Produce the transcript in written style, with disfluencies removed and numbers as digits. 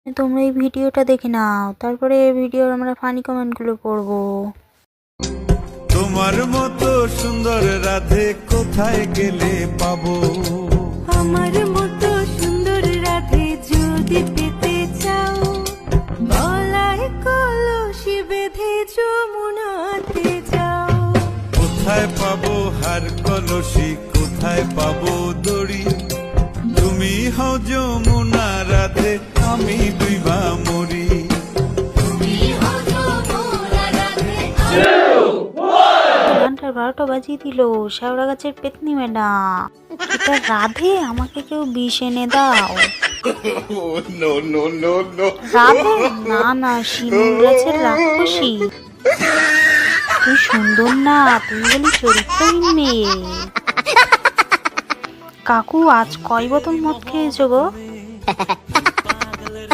তোমরা এই ভিডিওটা দেখে নাও, তারপরে এই ভিডিওর আমরা ফানি কমেন্টগুলো পড়বো। তোমার মতো সুন্দর রাধে কোথায় গেলে পাবো? আমার মতো সুন্দর রাধে যদি পেতে চাও, গলায় কলসি বেঁধে যমুনাতে যাও। কোথায় পাবো হার কলসি, কোথায় পাবো দড়ি? তুমি হও যমুনা রাধে, আমি ডুইবা মরি। গানটার 12টা বাজিয়ে দিল শ্যাওড়া গাছের পেতনি ম্যাডাম। এটা রাধে, আমাকে কেউ বিষ এনে দাও। রাধে না না, শিমুল গাছের রাক্ষসী। তুই সুন্দর না, তুই বলি চরিত্রহীন মেয়ে। কাকু আজ কয় বোতল মদ খেয়েছো গো?